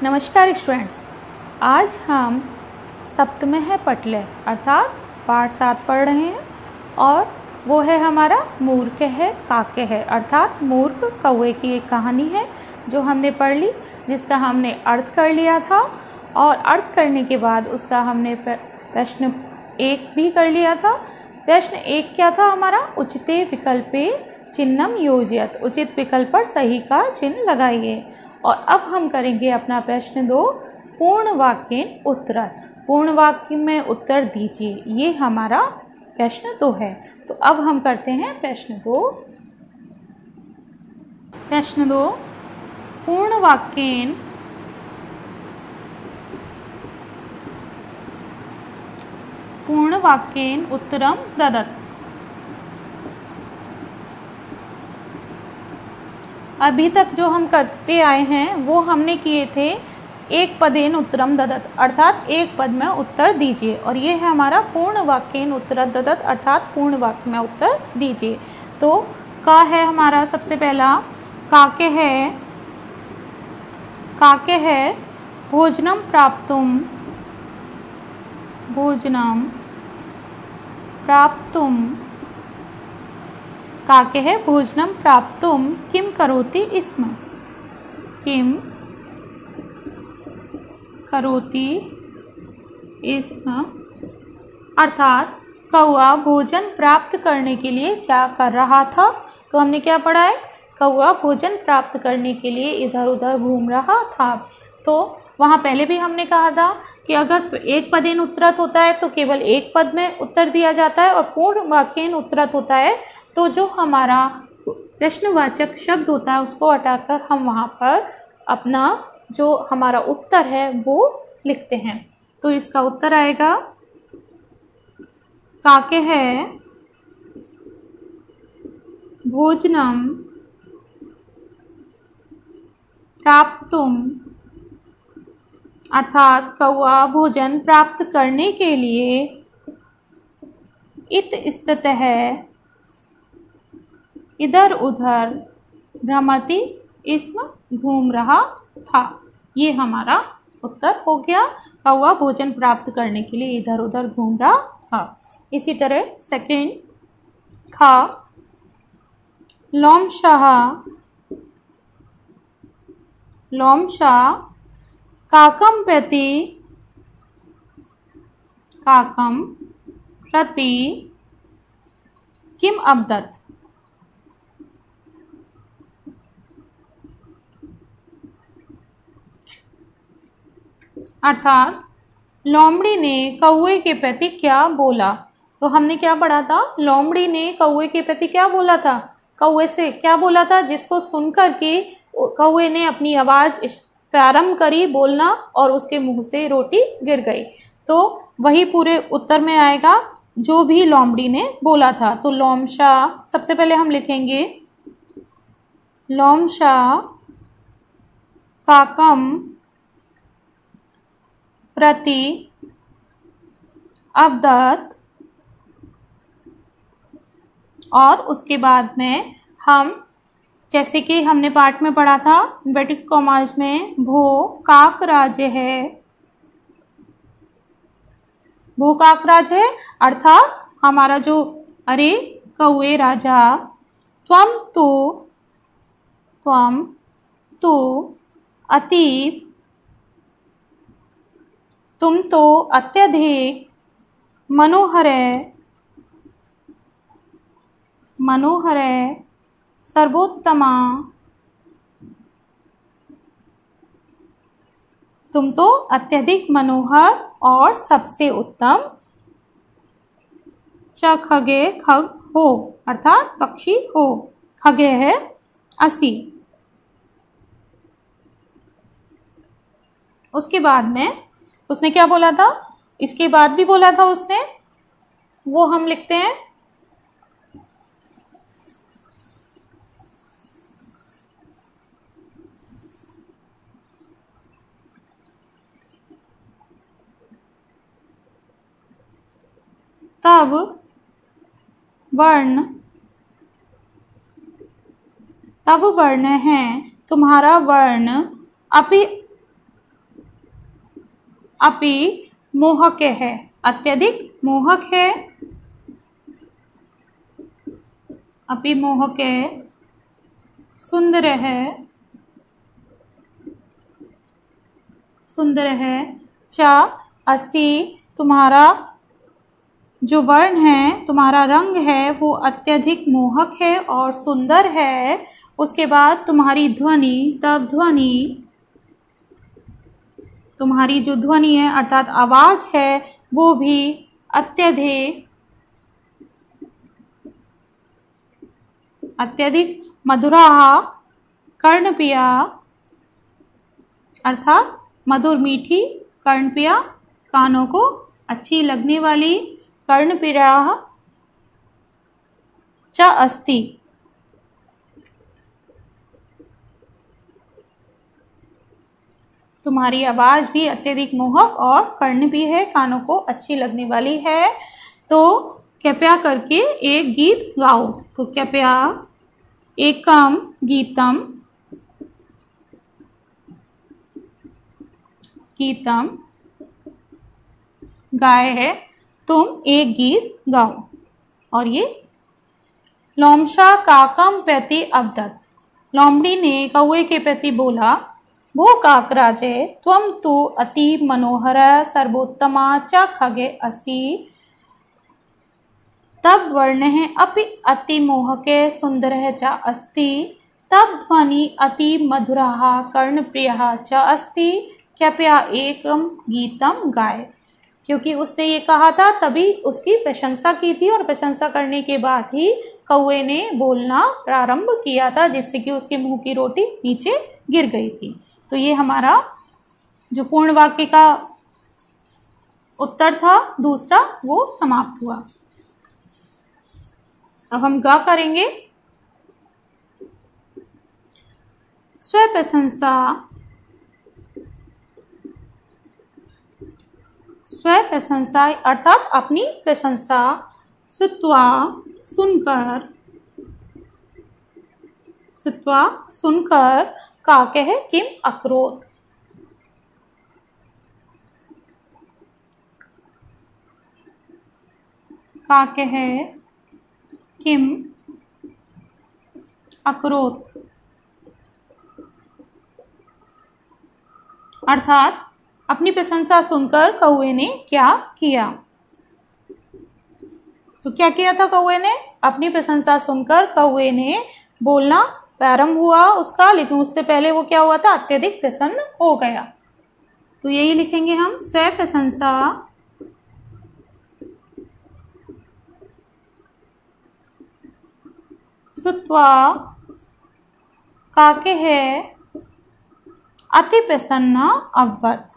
नमस्कार स्टूडेंट्स, आज हम सप्तमः पटले अर्थात पाठ 7 पढ़ रहे हैं और वो है हमारा मूर्ख है काके है अर्थात मूर्ख कौवे की एक कहानी है जो हमने पढ़ ली, जिसका हमने अर्थ कर लिया था और अर्थ करने के बाद उसका हमने प्रश्न 1 भी कर लिया था। प्रश्न 1 क्या था हमारा? उचिते विकल्पे चिन्हम योजयत, उचित विकल्प पर सही का चिन्ह लगाइए। और अब हम करेंगे अपना प्रश्न 2, पूर्ण वाक्य उत्तरत, पूर्ण वाक्य में उत्तर दीजिए। ये हमारा प्रश्न 2 है। तो अब हम करते हैं प्रश्न 2। प्रश्न 2, पूर्ण वाक्येन उत्तरम ददत। अभी तक जो हम करते आए हैं वो हमने किए थे एक पदेन उत्तरम ददत अर्थात एक पद में उत्तर दीजिए, और ये है हमारा पूर्ण वाक्येन उत्तर ददत अर्थात पूर्ण वाक्य में उत्तर दीजिए। तो का है हमारा सबसे पहला, काके है भोजनम प्राप्तुम काके है भोजनम प्राप्तुम किम करोति स्म, अर्थात कौआ भोजन प्राप्त करने के लिए क्या कर रहा था। तो हमने क्या पढ़ा है? कौआ भोजन प्राप्त करने के लिए इधर उधर घूम रहा था। तो वहाँ पहले भी हमने कहा था कि अगर एक पदेन उत्तरत होता है तो केवल एक पद में उत्तर दिया जाता है, और पूर्ण वाक्येन उत्तरत होता है तो जो हमारा प्रश्नवाचक शब्द होता है उसको हटाकर हम वहाँ पर अपना जो हमारा उत्तर है वो लिखते हैं। तो इसका उत्तर आएगा, काके है भोजनम प्राप्तुम अर्थात कौआ भोजन प्राप्त करने के लिए इतस्ततः इधर उधर भ्रमति स्म घूम रहा था। ये हमारा उत्तर हो गया, कौआ भोजन प्राप्त करने के लिए इधर उधर घूम रहा था। इसी तरह सेकंड, खा लोमशा काकम प्रति किम अवदत्, अर्थात लोमड़ी ने कौवे के प्रति क्या बोला। तो हमने क्या पढ़ा था? लोमड़ी ने कौवे के प्रति क्या बोला था? कौवे से क्या बोला था जिसको सुनकर के कौवे ने अपनी आवाज़ प्रारंभ करी बोलना और उसके मुंह से रोटी गिर गई। तो वही पूरे उत्तर में आएगा जो भी लोमड़ी ने बोला था। तो लोमशा सबसे पहले हम लिखेंगे, लोमशा काकम प्रति अवदत्, और उसके बाद में हम जैसे कि हमने पाठ में पढ़ा था इन्वर्टेड कॉमास में, भो काकराज है अर्थात हमारा जो अरे कौवे राजा, त्वम तो अतीव, तुम तो अत्यधिक, मनोहर सर्वोत्तमा, तुम तो अत्यधिक मनोहर और सबसे उत्तम, च खगे खग हो अर्थात पक्षी हो, खगे है असी। उसके बाद में उसने क्या बोला था? इसके बाद भी बोला था उसने, वो हम लिखते हैं, तब वर्ण है तुम्हारा वर्ण, अपि अपि मोहक है, अत्यधिक मोहक है, अपि मोहक है, सुंदर है, सुंदर है, च असि तुम्हारा जो वर्ण है, तुम्हारा रंग है वो अत्यधिक मोहक है और सुंदर है। उसके बाद तुम्हारी ध्वनि, तब ध्वनि, तुम्हारी जो ध्वनि है अर्थात आवाज है वो भी अत्यधिक अत्यधिक मधुरा, कर्णप्रिया अर्थात मधुर मीठी, कर्णप्रिया कानों को अच्छी लगने वाली, कर्णप्रिया च अस्ति, तुम्हारी आवाज भी अत्यधिक मोहक और कर्ण भी है, कानों को अच्छी लगने वाली है। तो कृपया करके एक गीत गाओ। तो कृपया एकम गीतम, गीतम गाए है, तुम एक गीत गाओ। और ये लोमशा काकम प्रति अवदत्, लोमड़ी ने कौवे के प्रति बोला, वो काकराजे त्वं तु अति मनोहर सर्वोत्तमा च खगे असि, तब वर्णः अपि अति मोहके सुंदरः च अस्ति, तब ध्वनि अति मधुरः कर्णप्रियः च अस्ति, कृपया एकम गीतम गाए। क्योंकि उसने ये कहा था तभी उसकी प्रशंसा की थी और प्रशंसा करने के बाद ही कौवे ने बोलना प्रारंभ किया था, जिससे कि उसके मुंह की रोटी नीचे गिर गई थी। तो ये हमारा जो पूर्ण वाक्य का उत्तर था दूसरा वो समाप्त हुआ। अब हम गा करेंगे। स्व प्रशंसा, स्व प्रशंसा अर्थात अपनी प्रशंसा, श्रुत्वा सुनकर, श्रुत्वा सुनकर, काकः किम अकरोत्, काकः किम अकरोत् अर्थात अपनी प्रशंसा सुनकर कौवे ने क्या किया। तो क्या किया था कौवे ने? अपनी प्रशंसा सुनकर कौवे ने बोलना प्रारंभ हुआ उसका, लेकिन उससे पहले वो क्या हुआ था? अत्यधिक प्रसन्न हो गया। तो यही लिखेंगे हम, स्व प्रशंसा श्रुत्वा काकः अति प्रसन्न अभवत्।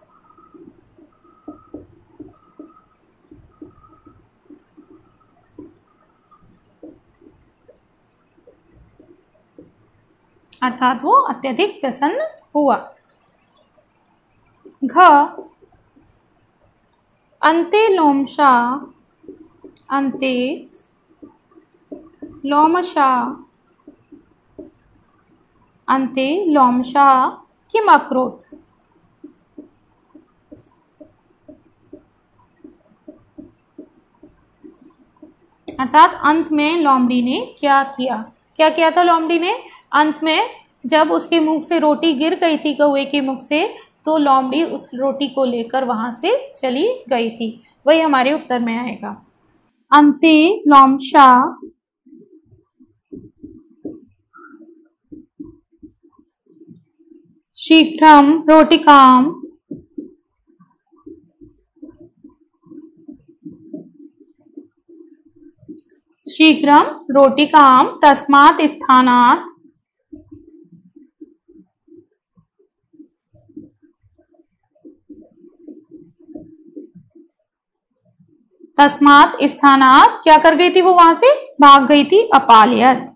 अर्थात वो अत्यधिक प्रसन्न हुआ। घ अन्ते लोमशा, अन्ते लोमशा, अन्ते लोमशा किम अकरोत्, अर्थात अंत में लोमड़ी ने क्या किया। क्या किया था लोमड़ी ने? अंत में जब उसके मुख से रोटी गिर गई थी कौवे के मुख से, तो लोमड़ी उस रोटी को लेकर वहां से चली गई थी। वही हमारे उत्तर में आएगा। अन्ते लोमशा शीघ्रं रोटिकां शीघ्रं रोटिकां तस्मात् स्थानात्, तस्मात् स्थानात् क्या कर गई थी वो? वहां से भाग गई थी। अपालयत्,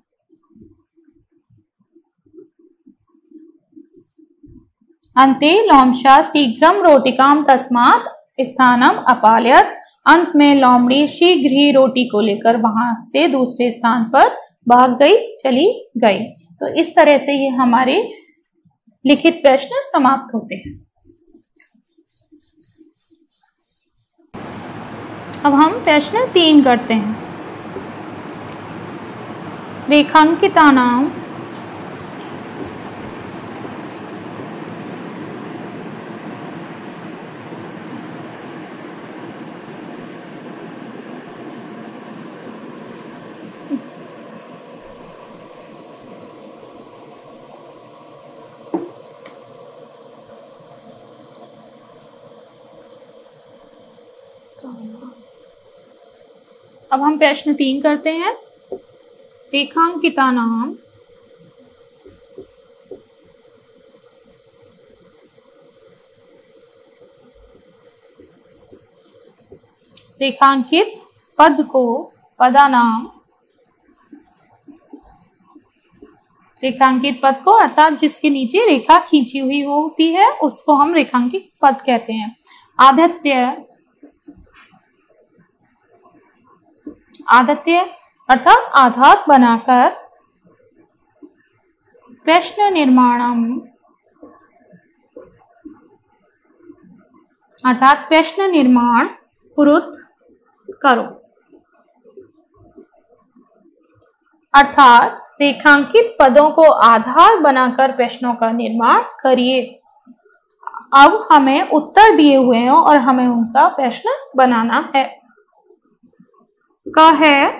अन्ते लोमशा शीघ्रं रोटिकां तस्मात् स्थानम अपालयत्, अंत में लोमड़ी शीघ्र ही रोटी को लेकर वहां से दूसरे स्थान पर भाग गई, चली गई। तो इस तरह से ये हमारे लिखित प्रश्न समाप्त होते हैं। अब हम प्रश्न 3 करते हैं। रेखांकितानां अब हम प्रश्न 3 करते हैं। रेखांकितानां रेखांकित पद को पदानां, रेखांकित पद को अर्थात जिसके नीचे रेखा खींची हुई होती है उसको हम रेखांकित पद कहते हैं। आद्यत्य अर्थात आधार बनाकर प्रश्न निर्माणम अर्थात प्रश्न निर्माण कुरुत करो, अर्थात रेखांकित पदों को आधार बनाकर प्रश्नों का निर्माण करिए। अब हमें उत्तर दिए हुए हैं और हमें उनका प्रश्न बनाना है। क है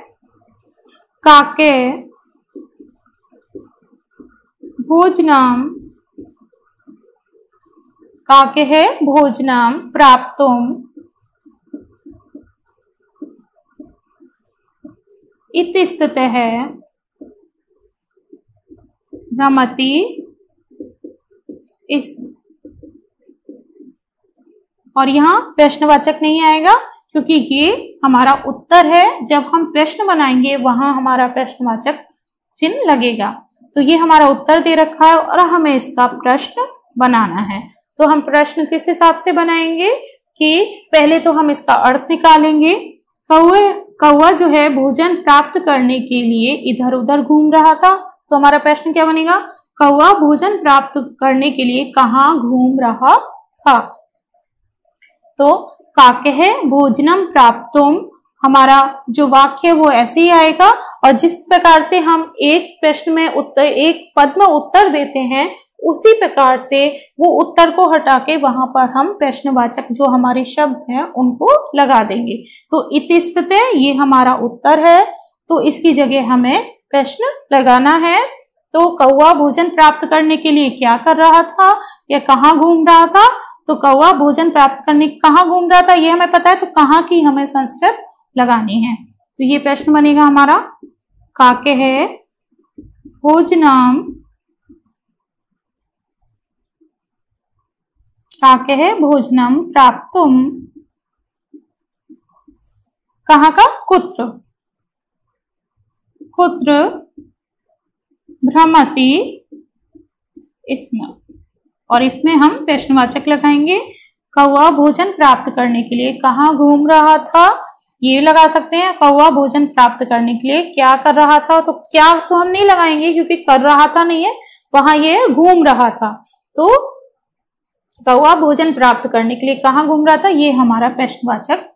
काके भोजनम, काके है भोजनम प्राप्तुम इति स्थितः भ्रमति इस, और यहाँ प्रश्नवाचक नहीं आएगा क्योंकि ये हमारा उत्तर है। जब हम प्रश्न बनाएंगे वहां हमारा प्रश्नवाचक चिन्ह लगेगा। तो ये हमारा उत्तर दे रखा है और हमें इसका प्रश्न बनाना है। तो हम प्रश्न किस हिसाब से बनाएंगे कि पहले तो हम इसका अर्थ निकालेंगे। कौवा जो है भोजन प्राप्त करने के लिए इधर उधर घूम रहा था, तो हमारा प्रश्न क्या बनेगा? कौवा भोजन प्राप्त करने के लिए कहाँ घूम रहा था। तो काकेह भोजनम प्राप्तुम, हमारा जो वाक्य है वो ऐसे ही आएगा। और जिस प्रकार से हम एक प्रश्न में उत्तर, एक पद में उत्तर देते हैं, उसी प्रकार से वो उत्तर को हटा के वहां पर हम प्रश्नवाचक जो हमारे शब्द हैं उनको लगा देंगे। तो इति स्थिते ये हमारा उत्तर है, तो इसकी जगह हमें प्रश्न लगाना है। तो कौवा भोजन प्राप्त करने के लिए क्या कर रहा था या कहाँ घूम रहा था। तो कौवा भोजन प्राप्त करने कहाँ घूम रहा था ये हमें पता है, तो कहाँ की हमें संस्कृत लगानी है। तो ये प्रश्न बनेगा हमारा काके है भोजनम, काके है भोजनम प्राप्तुम, कहाँ का? कुत्र, कुत्र भ्रमति इसमें, और इसमें हम प्रश्नवाचक लगाएंगे। कौवा भोजन प्राप्त करने के लिए कहाँ घूम रहा था, ये लगा सकते हैं। कौवा भोजन प्राप्त करने के लिए क्या कर रहा था, तो क्या तो हम नहीं लगाएंगे क्योंकि कर रहा था नहीं है, वहां ये घूम रहा था। तो कौवा भोजन प्राप्त करने के लिए कहाँ घूम रहा था, ये हमारा प्रश्नवाचक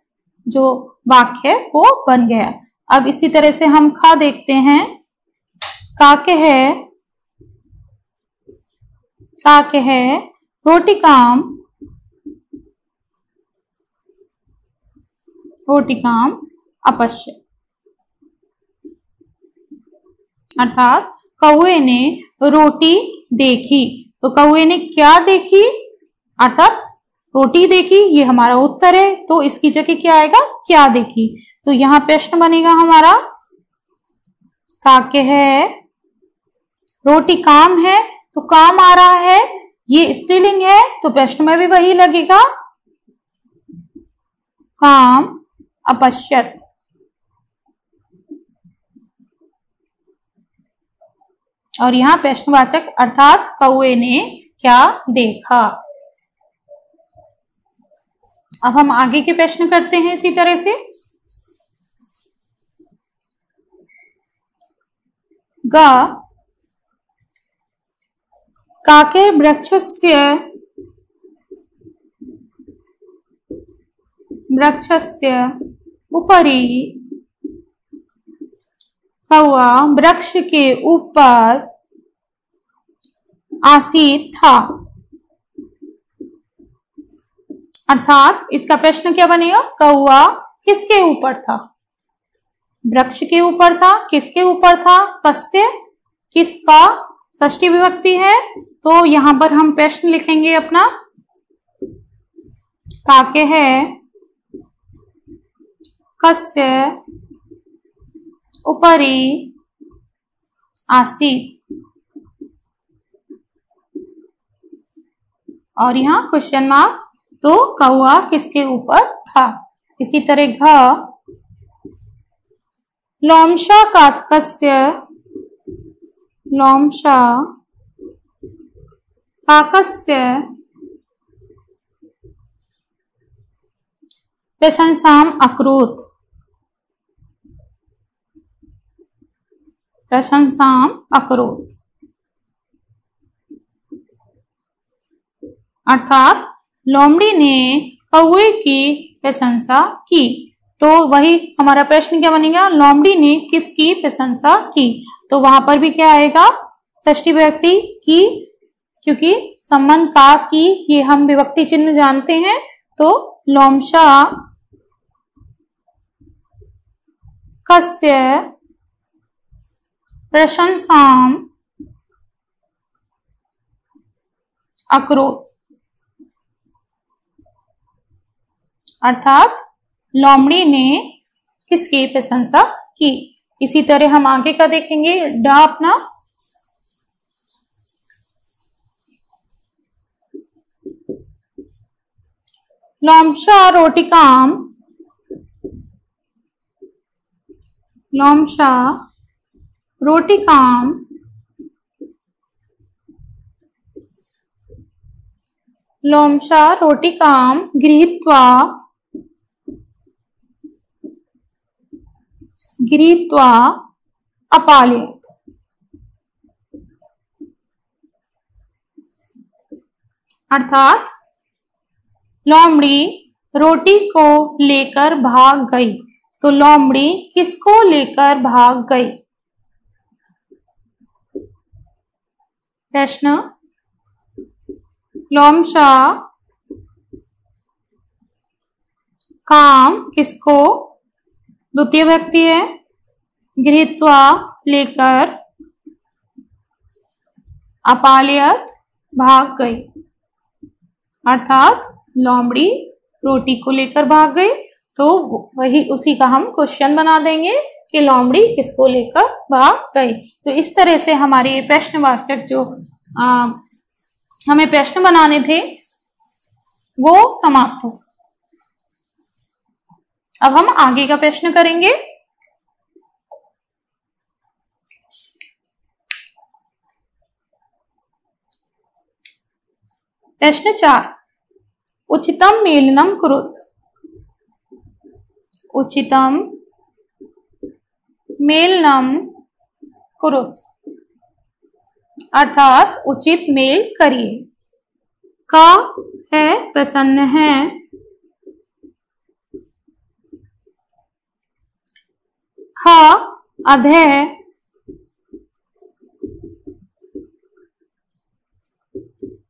जो वाक्य है वो बन गया। अब इसी तरह से हम खा देखते हैं। काके है रोटिकाम, रोटिकाम अपश्य, अर्थात कौवे ने रोटी देखी। तो कौवे ने क्या देखी, अर्थात रोटी देखी, ये हमारा उत्तर है। तो इसकी जगह क्या आएगा? क्या देखी। तो यहाँ प्रश्न बनेगा हमारा काके है रोटी काम है, तो काम आ रहा है, ये स्त्रीलिंग है, तो प्रश्न में भी वही लगेगा काम अपश्यत। और यहाँ प्रश्नवाचक अर्थात कौवे ने क्या देखा। अब हम आगे के प्रश्न करते हैं इसी तरह से। गा काके वृक्षस्य उपरी कौआ वृक्ष के ऊपर आसीत था। अर्थात इसका प्रश्न क्या बनेगा, कौआ किसके ऊपर था? वृक्ष के ऊपर था। किसके ऊपर था? कस्य किसका षष्ठी विभक्ति है, तो यहां पर हम प्रश्न लिखेंगे अपना, काके है कस्य उपरी आसीत, और यहाँ क्वेश्चन मार्क, तो कौआ किसके ऊपर था। इसी तरह घ लोमशा काकस्य, लोमशा काकस्य प्रशंसाम अकरोत्, प्रशंसाम अकरोत्, अर्थात लोमड़ी ने कौए की प्रशंसा की। तो वही हमारा प्रश्न क्या बनेगा, लोमड़ी ने किसकी प्रशंसा की, तो वहां पर भी क्या आएगा, षष्ठी विभक्ति की, क्योंकि संबंध का की ये हम विभक्ति चिन्ह जानते हैं। तो लोमशा कस्य प्रशंसाम अकरोत्, अर्थात लोमड़ी ने किसकी प्रशंसा की। इसी तरह हम आगे का देखेंगे, डा अपना लोमशा रोटिकाम, लोमशा रोटिकाम लोमशा रोटिकाम गृहीत्वा, गृहीत्वा अपालयत्, अर्थात लोमड़ी रोटी को लेकर भाग गई। तो लोमड़ी किसको लेकर भाग गई? प्रश्न, लोमशा काम किसको, द्वितीय व्यक्ति है, गृहीत्वा लेकर, अपालयत् भाग गई, अर्थात लोमड़ी रोटी को लेकर भाग गई। तो वही उसी का हम क्वेश्चन बना देंगे कि लोमड़ी किसको लेकर भाग गई। तो इस तरह से हमारे ये प्रश्नवाचक जो हमें प्रश्न बनाने थे वो समाप्त हो। अब हम आगे का प्रश्न करेंगे। प्रश्न 4, उचितम मेलनम कुरुत, उचितम मेलनम कुरुत, अर्थात उचित मेल करिए। का है प्रसन्न है, खा अधेय,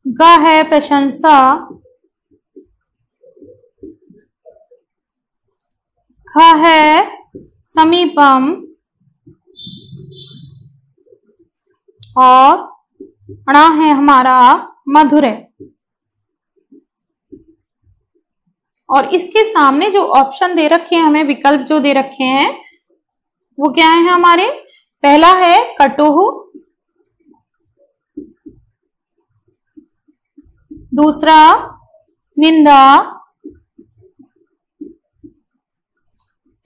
ग है प्रशंसा, ख है समीपम, और ण है हमारा मधुर। और इसके सामने जो ऑप्शन दे रखे हैं, हमें विकल्प जो दे रखे हैं वो क्या है हमारे, पहला है कटुः, दूसरा निंदा,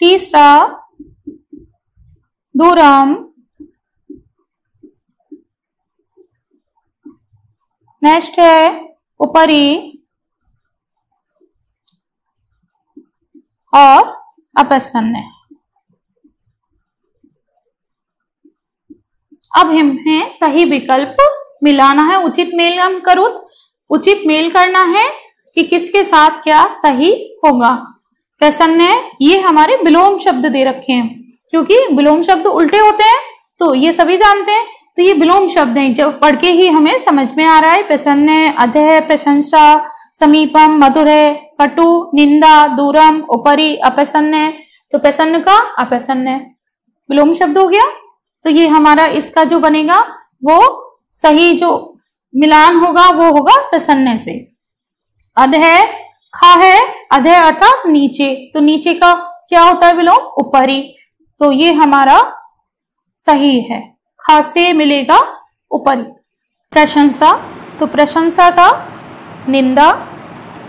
तीसरा दूरम, नेक्स्ट है उपरी, और अप्रसन्न। अब हमें सही विकल्प मिलाना है। उचित मेल हम करुत, उचित मेल करना है कि किसके साथ क्या सही होगा। प्रसन्न है, ये हमारे विलोम शब्द दे रखे हैं, क्योंकि विलोम शब्द उल्टे होते हैं तो ये सभी जानते हैं, तो ये विलोम शब्द हैं, जब पढ़ के ही हमें समझ में आ रहा है। प्रसन्न है, अधः है, प्रशंसा, समीपम, मधुर है, कटु, निंदा, दूरम, उपरि, अप्रसन्न है। तो प्रसन्न का अप्रसन्न है विलोम शब्द हो गया। तो ये हमारा इसका जो बनेगा वो सही जो मिलान होगा वो होगा प्रसन्न से। अधः, खा है, अधः अर्थात नीचे, तो नीचे का क्या होता है विलोम? उपरि, तो ये हमारा सही है, खा से मिलेगा उपरि। प्रशंसा, तो प्रशंसा का निंदा,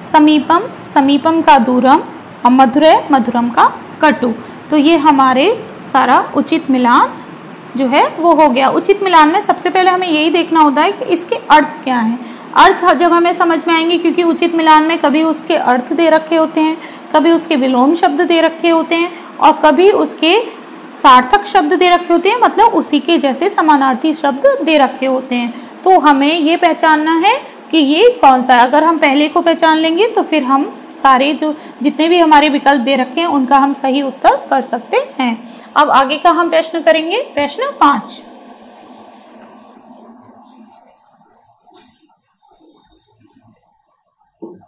समीपम, समीपम का दूरम, और मधुर, मधुरम का कटु। तो ये हमारे सारा उचित मिलान जो है वो हो गया। उचित मिलान में सबसे पहले हमें यही देखना होता है कि इसके अर्थ क्या हैं। अर्थ जब हमें समझ में आएंगे, क्योंकि उचित मिलान में कभी उसके अर्थ दे रखे होते हैं, कभी उसके विलोम शब्द दे रखे होते हैं, और कभी उसके सार्थक शब्द दे रखे होते हैं, मतलब उसी के जैसे समानार्थी शब्द दे रखे होते हैं। तो हमें ये पहचानना है कि ये कौन सा है। अगर हम पहले को पहचान लेंगे तो फिर हम सारे जो जितने भी हमारे विकल्प दे रखे हैं उनका हम सही उत्तर कर सकते हैं। अब आगे का हम प्रश्न करेंगे, प्रश्न 5।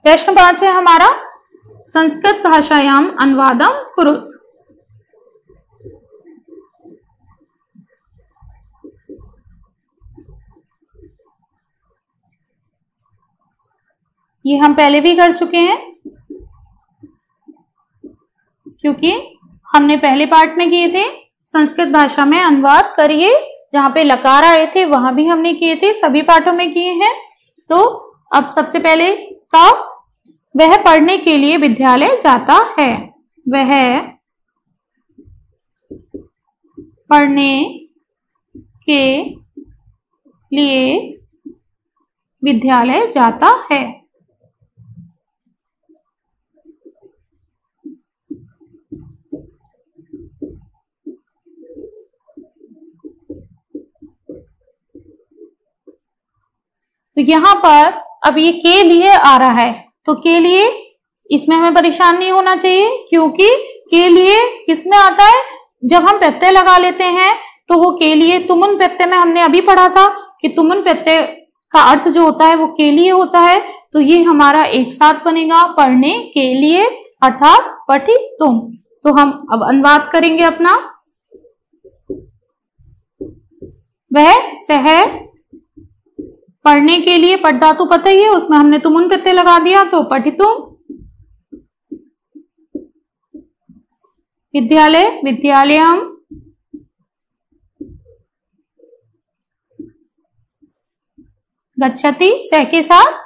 प्रश्न 5 है हमारा, संस्कृत भाषायाम अनुवादम कुरुत। ये हम पहले भी कर चुके हैं, क्योंकि हमने पहले पार्ट में किए थे संस्कृत भाषा में अनुवाद करिए, जहां पे लकार आए थे वहां भी हमने किए थे, सभी पाठों में किए हैं। तो अब सबसे पहले का, वह पढ़ने के लिए विद्यालय जाता है, वह पढ़ने के लिए विद्यालय जाता है। तो यहां पर अब ये के लिए आ रहा है, तो के लिए इसमें हमें परेशान नहीं होना चाहिए, क्योंकि के लिए किसमें आता है? जब हम प्रत्यय लगा लेते हैं तो वो के लिए, तुमुन प्रत्यय में हमने अभी पढ़ा था कि तुमुन प्रत्यय का अर्थ जो होता है वो के लिए होता है। तो ये हमारा एक साथ बनेगा, पढ़ने के लिए अर्थात पठि तुम। तो हम अब अनुवाद करेंगे अपना, वह सह पढ़ने के लिए, पढ़ धातु पता ही है, उसमें हमने तुमुन प्रत्यय लगा दिया तो पठितुम। विद्यालय, विद्यालयम। गच्छति, सह के साथ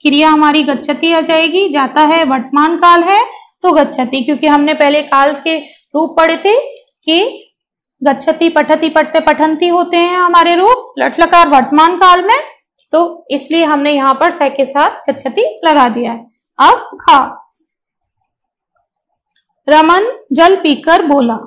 क्रिया हमारी गच्छति आ जाएगी। जाता है वर्तमान काल है तो गच्छति, क्योंकि हमने पहले काल के रूप पढ़े थे कि गच्छति, पठति, पठते, पठंती होते हैं हमारे रूप, लट लकार वर्तमान काल में, तो इसलिए हमने यहाँ पर सह के साथ गच्छति लगा दिया है। अब खा, रमन जल पीकर बोला,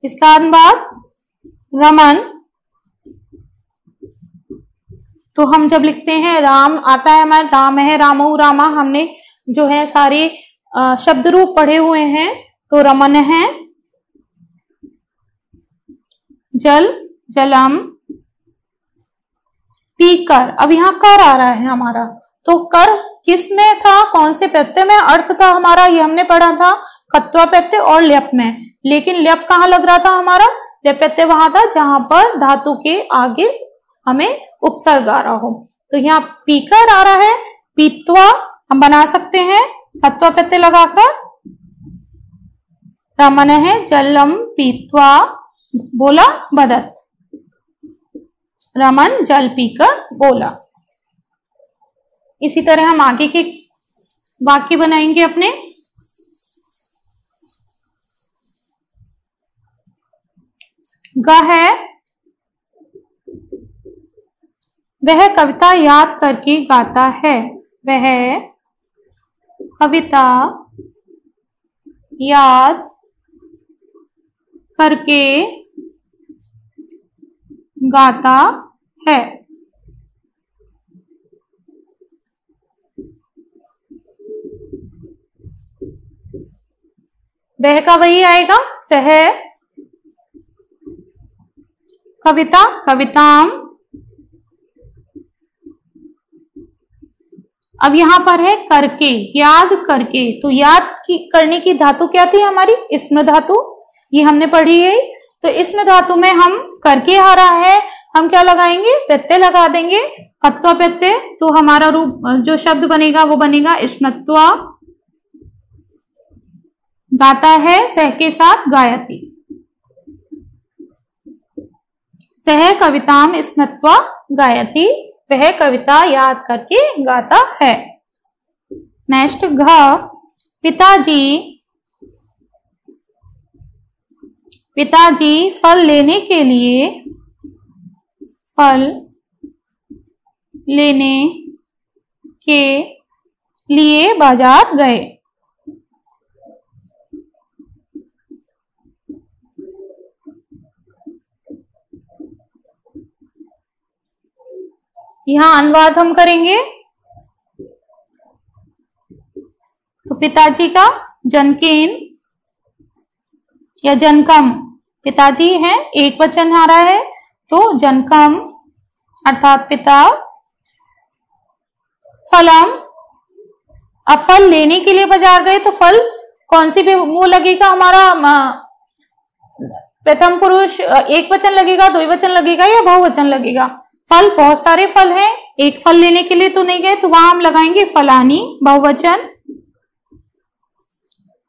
इसका अनुवाद रमन, तो हम जब लिखते हैं राम आता है हमारे, राम है, रामऊ, रामा, हमने जो है सारे शब्द रूप पढ़े हुए हैं। तो रमन है, जल, जलम, पीकर। अब यहाँ कर आ रहा है हमारा, तो कर किस में था, कौन से प्रत्यय में अर्थ था हमारा, ये हमने पढ़ा था कत्वा प्रत्यय और ल्यप में। लेकिन ल्यप कहाँ लग रहा था हमारा? ल्यप प्रत्यय वहां था जहां पर धातु के आगे हमें उपसर्ग आ रहा हो। तो यहाँ पीकर आ रहा है, पीत्वा हम बना सकते हैं कत्वा प्रत्यय लगाकर। रमन है, जलम पीत्वा बोला बदत, रमन जल पीकर बोला। इसी तरह हम आगे के वाक्य बनाएंगे अपने। ग है, वह कविता याद करके गाता है, वह कविता याद करके गाता है। वह का वही आएगा, सह कविता कविताम। अब यहां पर है करके, याद करके। तो याद करने की धातु क्या थी हमारी, इसम धातु, ये हमने पढ़ी है। तो इसम धातु में हम करके आ रहा है, हम क्या लगाएंगे, प्रत्यय लगा देंगे, कत्वा प्रत्यय। तो हमारा रूप जो शब्द बनेगा वो बनेगा स्मृत्वा। गाता है सह के साथ गायति, सह कविताम स्मृत्वा गायति, वह कविता याद करके गाता है। नेक्स्ट घ, पिताजी पिताजी फल लेने के लिए, फल लेने के लिए बाजार गए। यहां अनुवाद हम करेंगे। तो पिताजी का जनकेन या जनकम, पिताजी है, एक वचन आ रहा है, तो जनकम अर्थात पिता। फलम, अब फल लेने के लिए बाजार गए, तो फल कौन सी भी वो लगेगा हमारा, प्रथम पुरुष एक वचन लगेगा, द्विवचन लगेगा या बहुवचन लगेगा। फल, बहुत सारे फल हैं, एक फल लेने के लिए तो नहीं गए, तो वहां हम लगाएंगे फलानी, बहुवचन।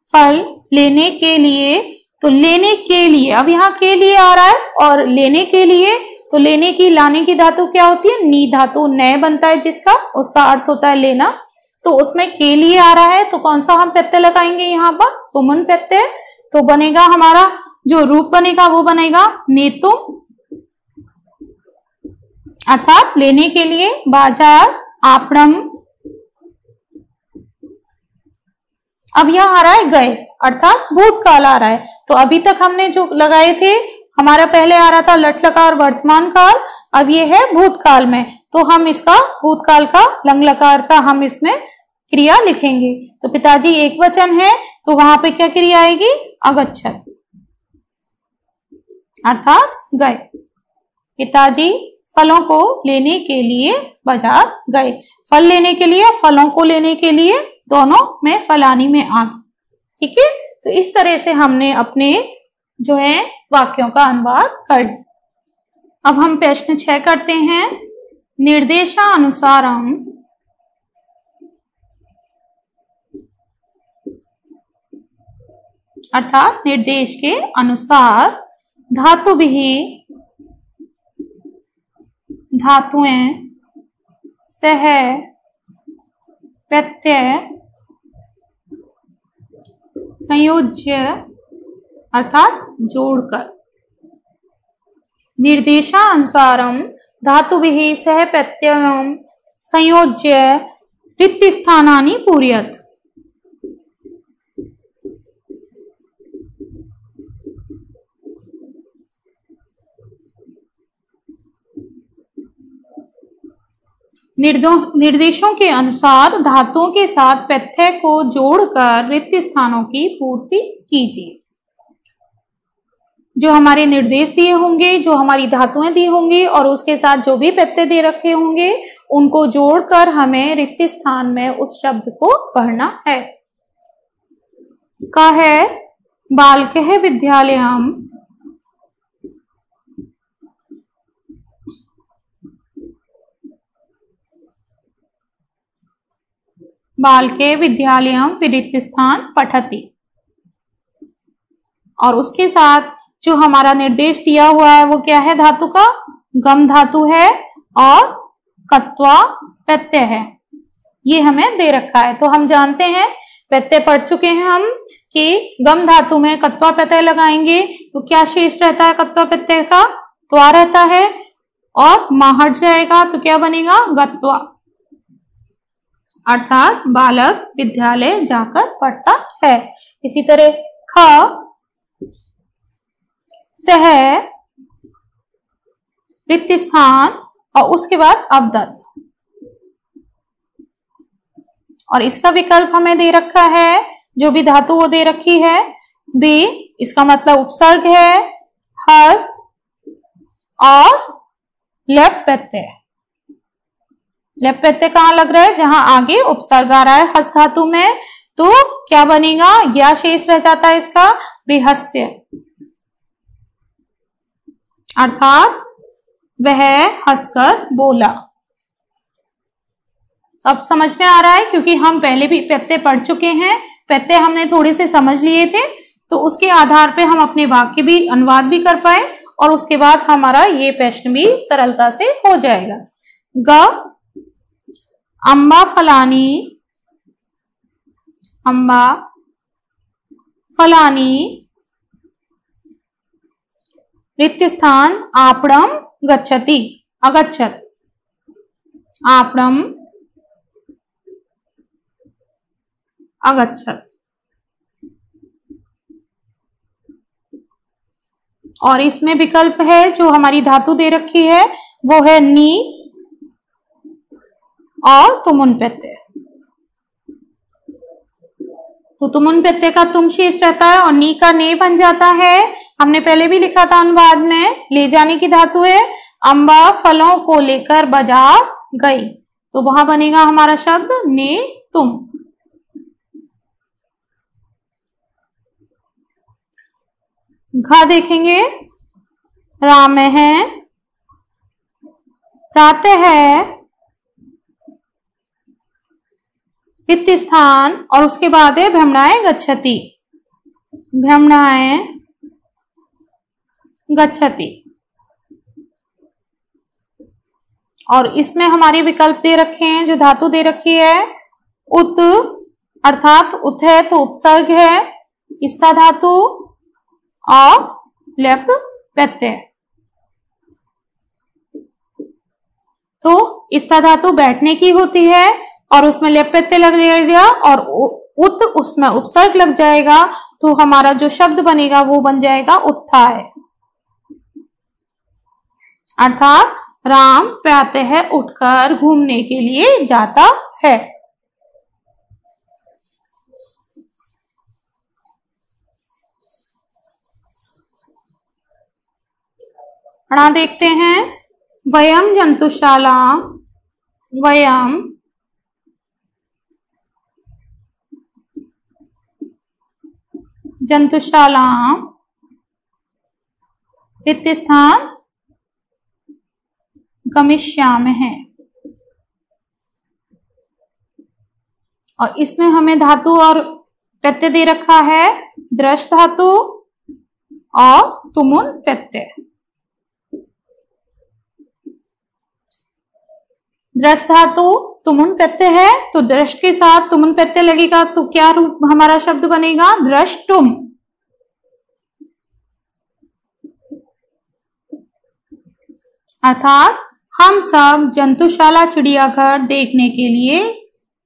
फल लेने के लिए, तो लेने के लिए, अब यहाँ के लिए आ रहा है, और लेने के लिए, तो लेने की, लाने की धातु क्या होती है, नी धातु, नए बनता है जिसका, उसका अर्थ होता है लेना। तो उसमें के लिए आ रहा है, तो कौन सा हम प्रत्यय लगाएंगे यहाँ पर, तुमन प्रत्यय। तो बनेगा हमारा जो रूप बनेगा वो बनेगा नेतुम, अर्थात लेने के लिए, बाजार, आपणम। अब यहाँ आ रहा है गए, अर्थात भूतकाल आ रहा है। तो अभी तक हमने जो लगाए थे, हमारा पहले आ रहा था लट लकार वर्तमान काल, अब ये है भूतकाल में। तो हम इसका भूतकाल का लंग लकार का हम इसमें क्रिया लिखेंगे। तो पिताजी एक वचन है, तो वहां पे क्या क्रिया आएगी, अगच्छत, अर्थात गए। पिताजी फलों को लेने के लिए बाजार गए। फल लेने के लिए, फलों को लेने के लिए, दोनों में फलानी में आ गए। ठीक है, तो इस तरह से हमने अपने जो है वाक्यों का अनुवाद कर दिया। अब हम प्रश्न 6 करते हैं। निर्देशानुसारम, अर्थात निर्देश के अनुसार, धातु भी, धातुएं, सह प्रत्यय, संयोज्य अर्थात जोड़कर। निर्देशानुसारम धातुभिः सह प्रत्ययम संयोज्य रिक्तस्थानानि पूरयेत्। निर्देशों के अनुसार धातुओं के साथ प्रत्यय को जोड़कर रिक्त स्थानों की पूर्ति कीजिए। जो हमारे निर्देश दिए होंगे, जो हमारी धातुएं दी होंगी और उसके साथ जो भी प्रत्यय दे रखे होंगे, उनको जोड़कर हमें रिक्त स्थान में उस शब्द को पढ़ना है। का है बालकः विद्यालयम्, बालके विद्यालयम फिर रिक्त स्थान पठति। और उसके साथ जो हमारा निर्देश दिया हुआ है वो क्या है, धातु का गम धातु है और कत्वा प्रत्यय है, ये हमें दे रखा है। तो हम जानते हैं, प्रत्यय पढ़ चुके हैं हम कि गम धातु में कत्वा प्रत्यय लगाएंगे तो क्या शेष रहता है कत्वा प्रत्यय का, त्वा रहता है, और मा हट जाएगा तो क्या बनेगा, गत्वा, अर्थात बालक विद्यालय जाकर पढ़ता है। इसी तरह ख सह रिक्तस्थान और उसके बाद अवदत्त। और इसका विकल्प हमें दे रखा है, जो भी धातु वो दे रखी है बी, इसका मतलब उपसर्ग है, हस और लेप प्रत्यय। लेप प्रत्यय कहाँ लग रहा है? जहां आगे उपसर्ग आ रहा है हस धातु में, तो क्या बनेगा? या शेष रह जाता है इसका बेहस्य, अर्थात वह हंसकर बोला। अब समझ में आ रहा है, क्योंकि हम पहले भी प्रत्यय पढ़ चुके हैं, प्रत्यय हमने थोड़े से समझ लिए थे, तो उसके आधार पे हम अपने वाक्य भी अनुवाद भी कर पाए और उसके बाद हमारा ये प्रश्न भी सरलता से हो जाएगा। ग, अम्बा फलानी, अम्बा फलानी रिक्तस्थान आपणम गच्छति, अगच्छत, आपणम अगच्छत। और इसमें विकल्प है, जो हमारी धातु दे रखी है वो है नी और तुमुन प्रत्यय। तो तुमुन प्रत्यय का तुम शेष रहता है और नी का ने बन जाता है। हमने पहले भी लिखा था अनुवाद में, ले जाने की धातु है, अम्बा फलों को लेकर बाजार गई, तो वहां बनेगा हमारा शब्द ने तुम। घ देखेंगे, राम है, प्रातः है, रिक्तस्थान और उसके बाद है भ्रमणाय गच्छति, भ्रमणाय गच्छति। और इसमें हमारे विकल्प दे रखे हैं, जो धातु दे रखी है उत, अर्थात उत है तो उपसर्ग है, स्था धातु और लेप प्रत्यय। तो स्था धातु बैठने की होती है और उसमें लेप प्रत्यय लग जाएगा और उत उसमें उपसर्ग लग जाएगा, तो हमारा जो शब्द बनेगा वो बन जाएगा उत्थाय, अर्थात राम प्रातः उठकर घूमने के लिए जाता है। पढ़ा देखते हैं, वयम जंतुशाला, वयम जंतुशाला रिक्तस्थान गमिष्यामः। और इसमें हमें धातु और प्रत्यय दे रखा है, दृष्ट धातु और तुमुन प्रत्यय। दृष्ट धातु तुमुन प्रत्यय है, तो दृष्ट के साथ तुमुन प्रत्यय लगेगा, तो क्या रूप हमारा शब्द बनेगा? दृष्टुम। अर्थात हम सब जंतुशाला चिड़ियाघर देखने के लिए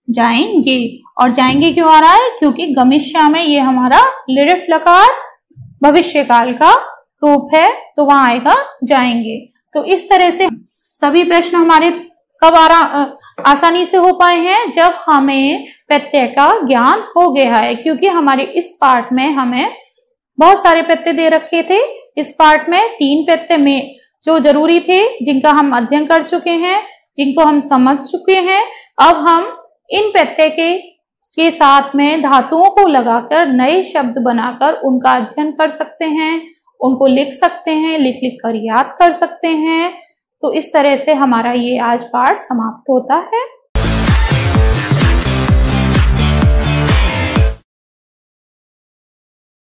जाएंगे। और जाएंगे क्यों आ रहा है? क्योंकि गमिष्यामः ये हमारा लिट् लकार भविष्य काल का रूप है, तो वहां आएगा जाएंगे। तो इस तरह से सभी प्रश्न हमारे कब आसानी से हो पाए हैं? जब हमें प्रत्यय का ज्ञान हो गया है, क्योंकि हमारे इस पार्ट में हमें बहुत सारे प्रत्यय दे रखे थे। इस पार्ट में 3 प्रत्यय में जो जरूरी थे, जिनका हम अध्ययन कर चुके हैं, जिनको हम समझ चुके हैं। अब हम इन प्रत्यय के साथ में धातुओं को लगाकर नए शब्द बनाकर उनका अध्ययन कर सकते हैं, उनको लिख सकते हैं, लिख लिख कर याद कर सकते हैं। तो इस तरह से हमारा ये आज पाठ समाप्त होता है।